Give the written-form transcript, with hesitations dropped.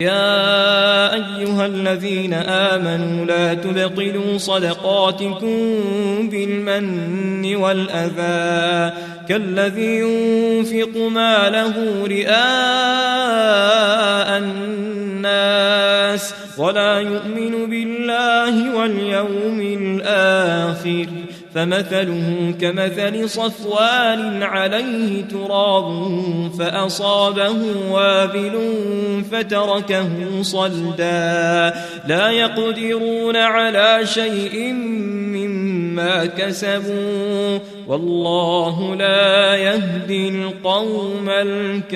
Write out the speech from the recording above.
يا أيها الذين آمنوا لا تبطلوا صدقاتكم بالمن والأذى كالذي ينفق ماله رئاء الناس ولا يؤمن بالله واليوم الآخر فمثله كمثل صفوان عليه تراب فأصابه وابل فتركه صلدا لا يقدرون على شيء مما كسبوا والله لا يهدي القوم الكافرين.